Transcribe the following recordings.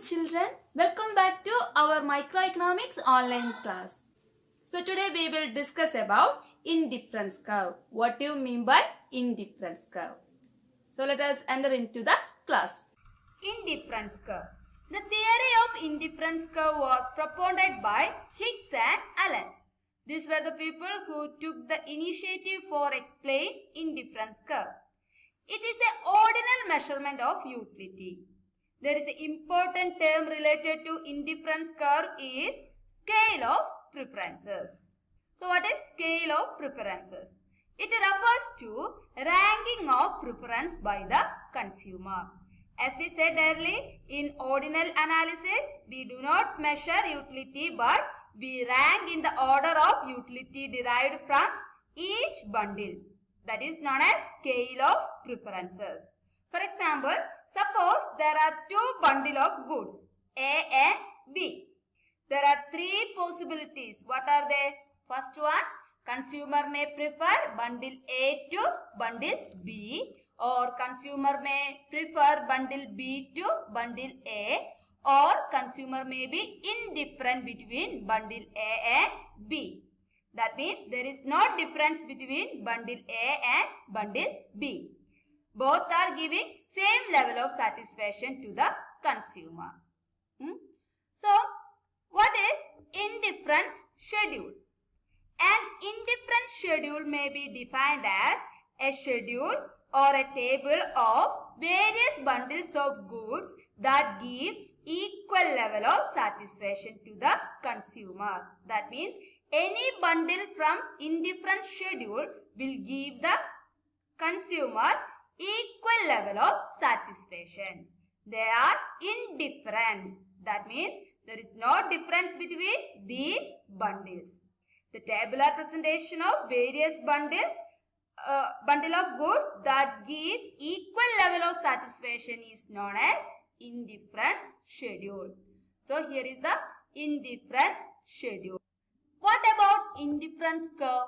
children, welcome back to our microeconomics online class. So today we will discuss about indifference curve. What do you mean by indifference curve? So let us enter into the class. Indifference curve. The theory of indifference curve was propounded by Higgs and Allen. These were the people who took the initiative for explaining indifference curve. It is an ordinal measurement of utility. There is an important term related to indifference curve is scale of preferences. So what is scale of preferences? It refers to ranking of preference by the consumer. As we said earlier, in ordinal analysis, we do not measure utility but we rank in the order of utility derived from each bundle. That is known as scale of preferences. For example, suppose there are two bundles of goods, A and B. There are three possibilities. What are they? First one, consumer may prefer bundle A to bundle B, or consumer may prefer bundle B to bundle A, or consumer may be indifferent between bundle A and B. That means there is no difference between bundle A and bundle B. Both are giving same level of satisfaction to the consumer. So, what is indifference schedule? An indifference schedule may be defined as a schedule or a table of various bundles of goods that give equal level of satisfaction to the consumer. That means any bundle from indifference schedule will give the consumer equal level of satisfaction. They are indifferent. That means there is no difference between these bundles. The tabular presentation of various bundle of goods that give equal level of satisfaction is known as indifference schedule. So here is the indifference schedule. What about indifference curve?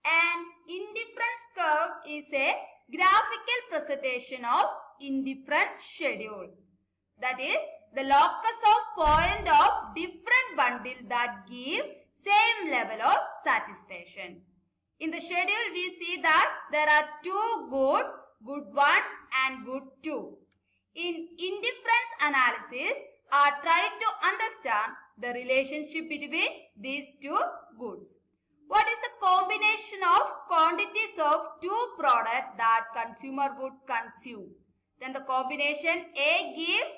An indifference curve is a graphical presentation of indifference schedule. That is the locus of point of different bundles that give same level of satisfaction. In the schedule we see that there are two goods, good 1 and good 2. In indifference analysis, I try to understand the relationship between these two goods. What is the combination of quantities of two products that consumer would consume? Then the combination A gives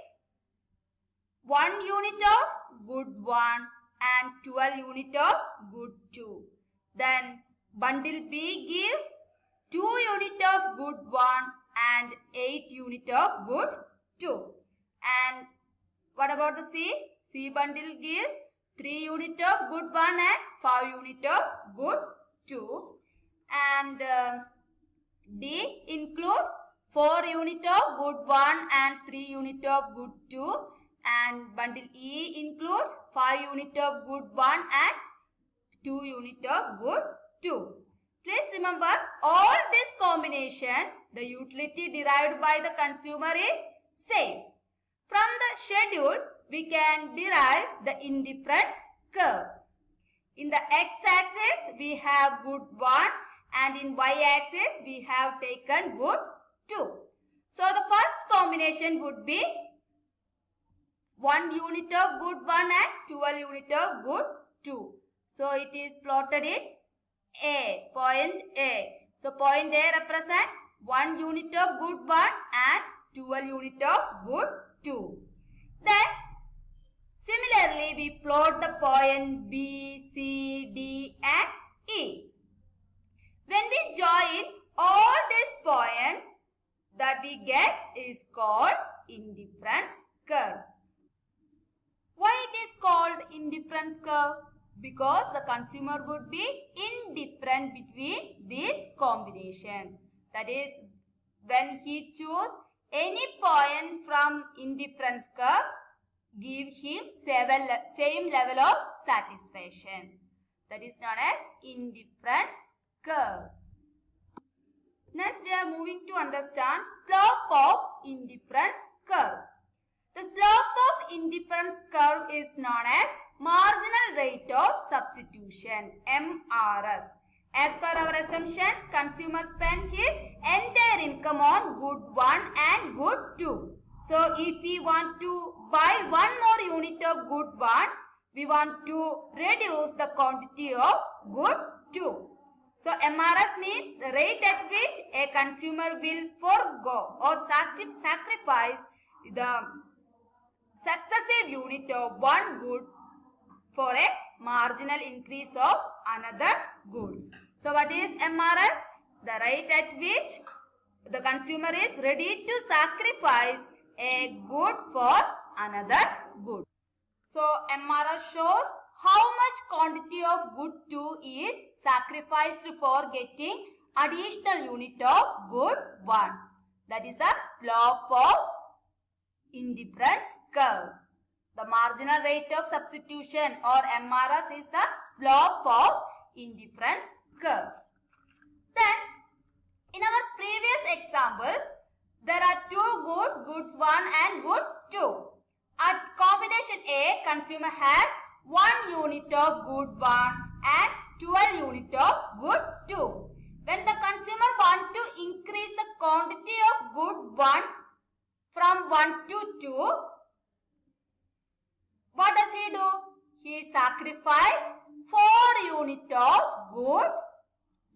1 unit of good 1 and 12 unit of good 2. Then bundle B gives 2 unit of good 1 and 8 unit of good 2. And what about the C? C bundle gives 3 unit of good 1 and 5 unit of good 2. And D includes 4 unit of good 1 and 3 unit of good 2. And bundle E includes 5 unit of good 1 and 2 unit of good 2. Please remember, all this combination, the utility derived by the consumer is same. From the schedule, we can derive the indifference curve. In the x-axis, we have good 1 and in y-axis, we have taken good 2. So, the first combination would be 1 unit of good 1 and 12 unit of good 2. So, it is plotted in A, point A. So, point A represents 1 unit of good 1 and 12 unit of good 2. Then, similarly, we plot the point B, C, D and E. When we join all these points that we get is called indifference curve. Why it is called indifference curve? Because the consumer would be indifferent between this combination. That is, when he choose any point from indifference curve, give him same level of satisfaction. That is known as indifference curve. Next, we are moving to understand slope of indifference curve. The slope indifference curve is known as marginal rate of substitution, MRS. As per our assumption, consumer spent his entire income on good 1 and good 2. So if we want to buy one more unit of good 1, we want to reduce the quantity of good 2. So MRS means the rate at which a consumer will forego or sacrifice the successive unit of one good for a marginal increase of another goods. So what is MRS? The rate at which the consumer is ready to sacrifice a good for another good. So MRS shows how much quantity of good 2 is sacrificed for getting additional unit of good 1. That is the slope of indifference curve. The marginal rate of substitution or MRS is the slope of indifference curve. Then, in our previous example, there are two goods, goods 1 and good 2. At combination A, consumer has 1 unit of good 1 and 12 unit of good 2. When the consumer wants to increase the quantity of good 1 from 1 to 2, what does he do? He sacrifices 4 unit of good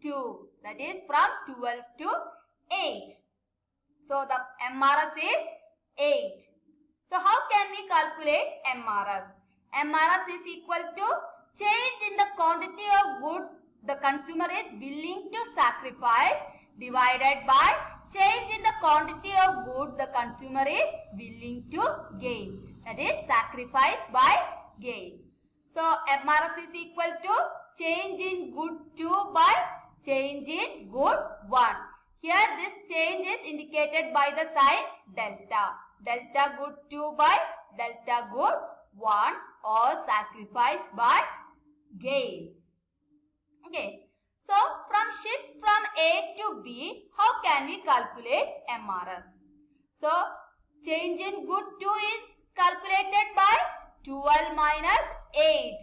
2. That is from 12 to 8. So the MRS is 8. So how can we calculate MRS? MRS is equal to change in the quantity of good the consumer is willing to sacrifice divided by change in the quantity of good the consumer is willing to gain. That is sacrifice by gain. So MRS is equal to change in good 2 by change in good 1. Here this change is indicated by the sign delta. Delta good 2 by delta good 1 or sacrifice by gain. Okay. So from shift from A to B, how can we calculate MRS? So change in good 2 is calculated by 12 minus 8.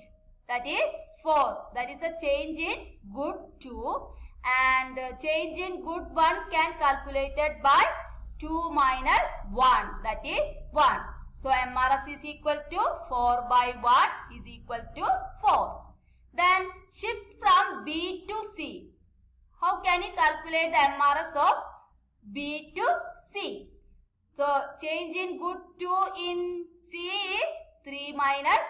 That is 4. That is the change in good 2. And change in good 1 can calculated by 2 minus 1. That is 1. So MRS is equal to 4 by 1 is equal to 4. Then shift from B to C. How can you calculate the MRS of B to C? So change in good 2 in C is 3 minus,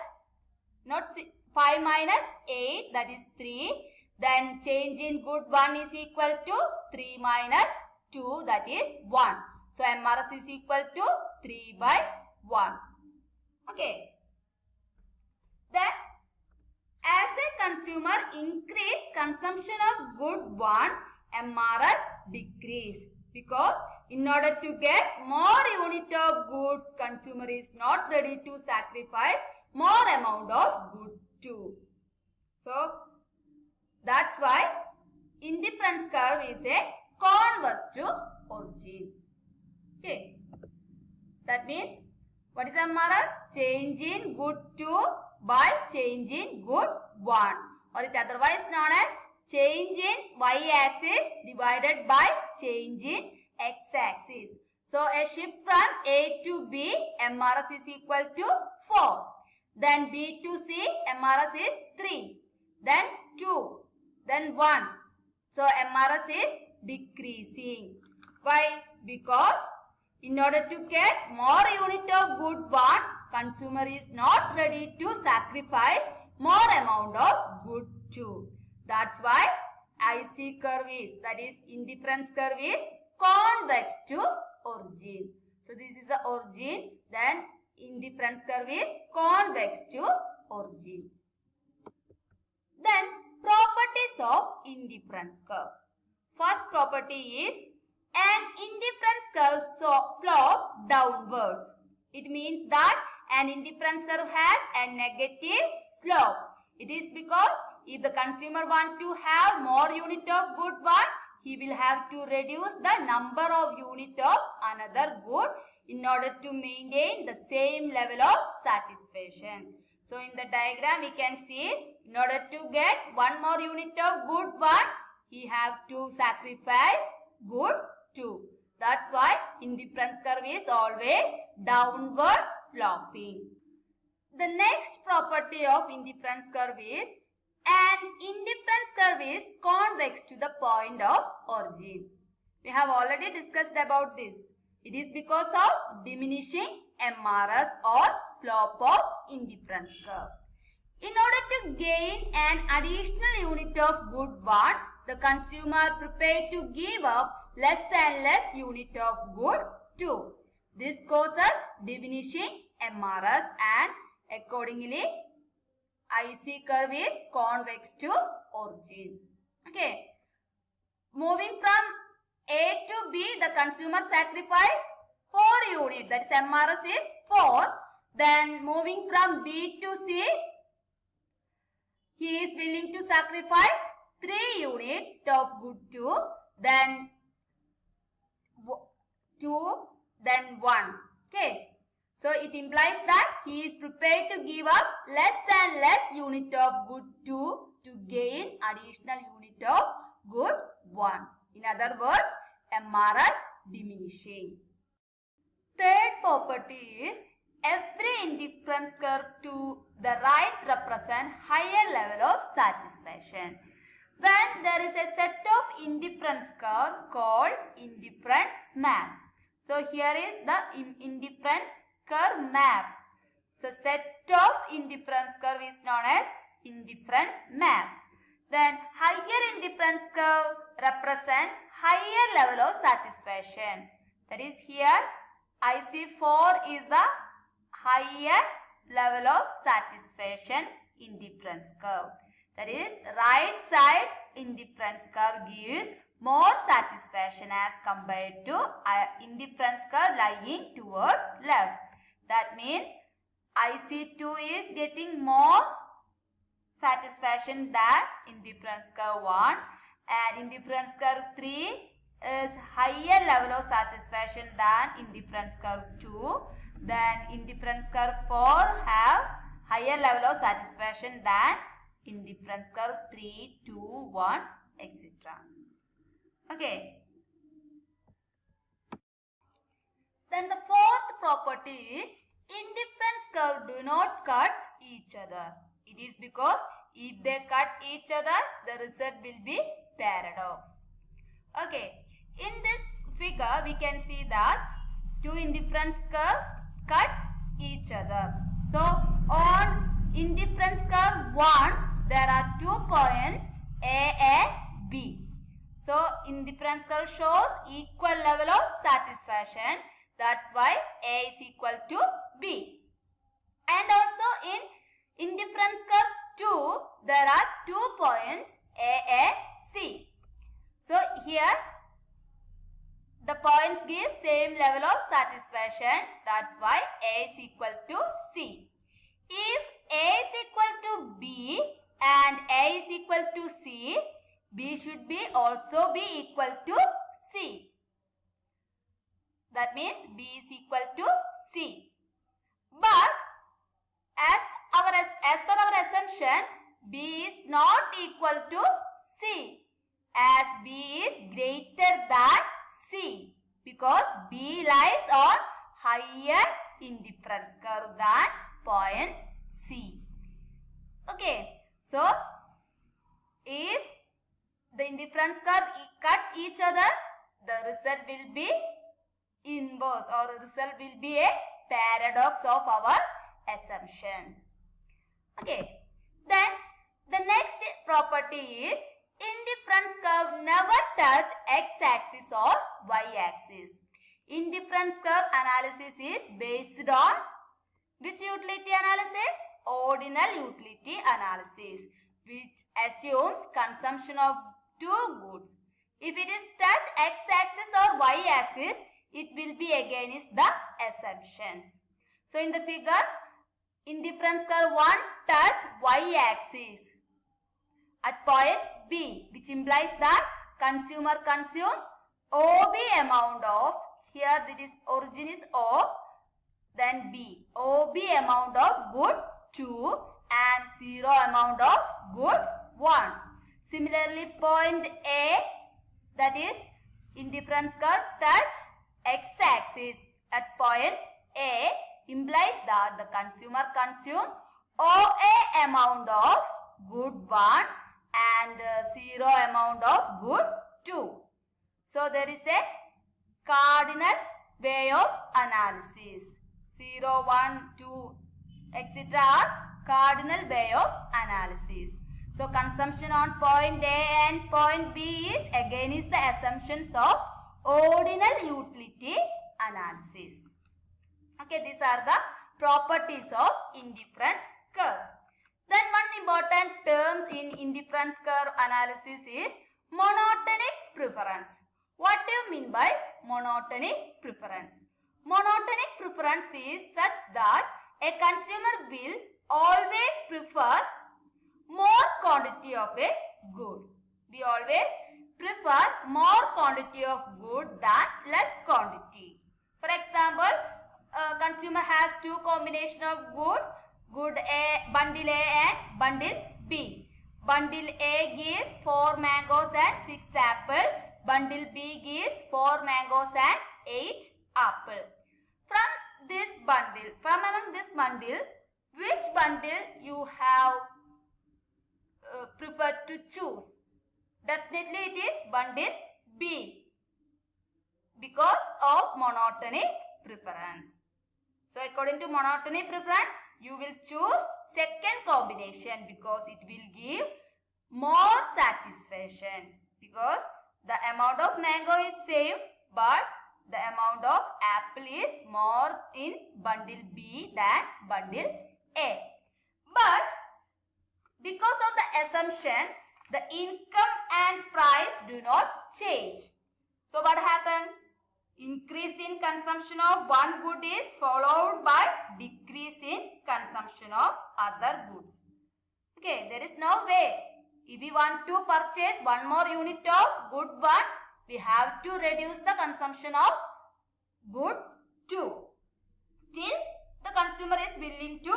not 5 minus 8, that is 3. Then change in good 1 is equal to 3 minus 2, that is 1. So MRS is equal to 3 by 1. Okay. Then as a consumer increase consumption of good 1, MRS decrease. Because in order to get more unit of goods, consumer is not ready to sacrifice more amount of good 2. So that's why indifference curve is a converse to origin. Okay. That means what is MRS? Change in good 2 by change in good 1, or it otherwise known as change in y-axis divided by change in x-axis. So a shift from A to B, MRS is equal to 4. Then B to C, MRS is 3. Then 2. Then 1. So MRS is decreasing. Why? Because in order to get more unit of good 1, consumer is not ready to sacrifice more amount of good 2. That's why IC curve is, that is indifference curve is convex to origin. So this is the origin, then indifference curve is convex to origin. Then properties of indifference curve. First property is an indifference curve slope downwards. It means that an indifference curve has a negative slope. It is because if the consumer wants to have more unit of good 1, he will have to reduce the number of unit of another good in order to maintain the same level of satisfaction. So in the diagram we can see, in order to get one more unit of good 1, he have to sacrifice good 2. That's why indifference curve is always downward sloping. The next property of indifference curve is, an indifference curve is convex to the point of origin. We have already discussed about this. It is because of diminishing MRS or slope of indifference curve. In order to gain an additional unit of good 1, the consumer prepared to give up less and less unit of good 2. This causes diminishing MRS and accordingly IC curve is convex to origin. Okay. Moving from A to B, the consumer sacrificed 4 units, that is MRS is 4. Then moving from B to C, he is willing to sacrifice 3 units of good 2, then 2, then 1. Okay. So it implies that he is prepared to give up less and less unit of good 2 to gain additional unit of good 1. In other words, MRS diminishing. Third property is, every indifference curve to the right represent higher level of satisfaction. When there is a set of indifference curve called indifference map. So here is the indifference curve map. So set of indifference curve is known as indifference map. Then higher indifference curve represent higher level of satisfaction. That is here IC4 is the higher level of satisfaction indifference curve. That is right side indifference curve gives more satisfaction as compared to indifference curve lying towards left. That means IC2 is getting more satisfaction than indifference curve 1, and indifference curve 3 is higher level of satisfaction than indifference curve 2. Then indifference curve 4 have higher level of satisfaction than indifference curve 3, 2, 1, etc. Okay. Then the fourth property is, indifference curve do not cut each other. It is because if they cut each other, the result will be paradox. Okay. In this figure, we can see that two indifference curve cut each other. So, on indifference curve 1, there are 2 points A and B. So, indifference curve shows equal level of satisfaction. That's why A is equal to B. And also in indifference curve 2, there are 2 points A and C. So, here the points give same level of satisfaction. That's why A is equal to C. If A is equal to B and A is equal to C, B should be also be equal to C. That means B is equal to C. But as per our assumption, B is not equal to C, as B is greater than C, because B lies on higher indifference curve than point C. Okay, so if the indifference curve cut each other, the result will be inverse, or the result will be a paradox of our assumption. Okay, then the next property is, indifference curve never touch x-axis or y-axis. Indifference curve analysis is based on which utility analysis? Ordinal utility analysis, which assumes consumption of two goods. If it is touch x-axis or y-axis, it will be against the assumptions. So in the figure, indifference curve 1 touch y-axis at point B, which implies that consumer consume OB amount of here this origin is O, then B. OB amount of good 2 and 0 amount of good 1. Similarly, point A, that is indifference curve touch x-axis at point A, implies that the consumer consumed OA amount of good 1 and 0 amount of good 2. So there is a cardinal way of analysis. 0, 1, 2, etc. are cardinal way of analysis. So consumption on point A and point B is again is the assumptions of ordinal utility analysis. Okay, these are the properties of indifference curve. Then one important term in indifference curve analysis is monotonic preference. What do you mean by monotonic preference? Monotonic preference is such that a consumer will always prefer more quantity of a good. We always prefer more quantity of good than less quantity. For example, consumer has two combination of goods, good A, bundle A and bundle B. Bundle A gives 4 mangoes and 6 apple. Bundle B gives 4 mangoes and 8 apple. From this bundle, from among this bundle, which bundle you have preferred to choose? Definitely it is bundle B because of monotonic preference. So according to monotonic preference, you will choose second combination because it will give more satisfaction, because the amount of mango is same but the amount of apple is more in bundle B than bundle A. But because of the assumption, the income and price do not change. So what happened? Increase in consumption of one good is followed by decrease in consumption of other goods. Okay, there is no way. If we want to purchase one more unit of good one, we have to reduce the consumption of good 2. Still, the consumer is willing to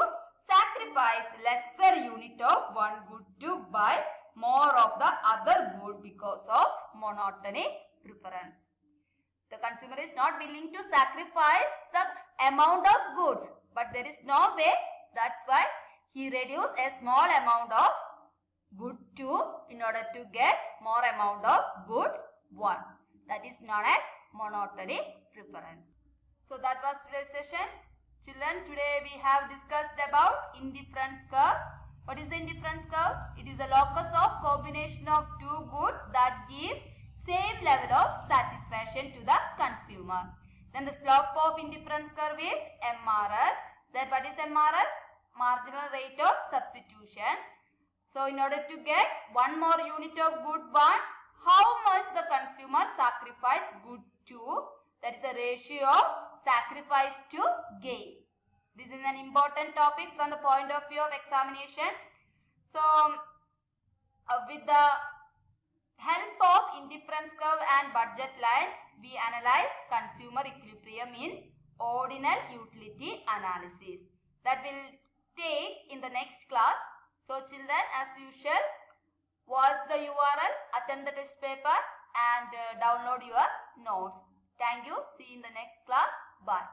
sacrifice lesser unit of one good to buy more of the other good because of monotonic preference. The consumer is not willing to sacrifice the amount of goods, but there is no way. That's why he reduced a small amount of good 2 in order to get more amount of good 1. That is known as monotonic preference. So that was today's session. Children, today we have discussed about indifference curve. What is the indifference curve? It is a locus of combination of two goods that give same level of satisfaction to the consumer. Then the slope of indifference curve is MRS. Then what is MRS? Marginal rate of substitution. So in order to get one more unit of good 1, how much the consumer sacrifice good 2? That is the ratio of sacrifice to gain. This is an important topic from the point of view of examination. So with the help of indifference curve and budget line, we analyze consumer equilibrium in ordinal utility analysis. That will take in the next class. So children, as usual, watch the URL, attend the test paper and download your notes. Thank you. See you in the next class. Bye.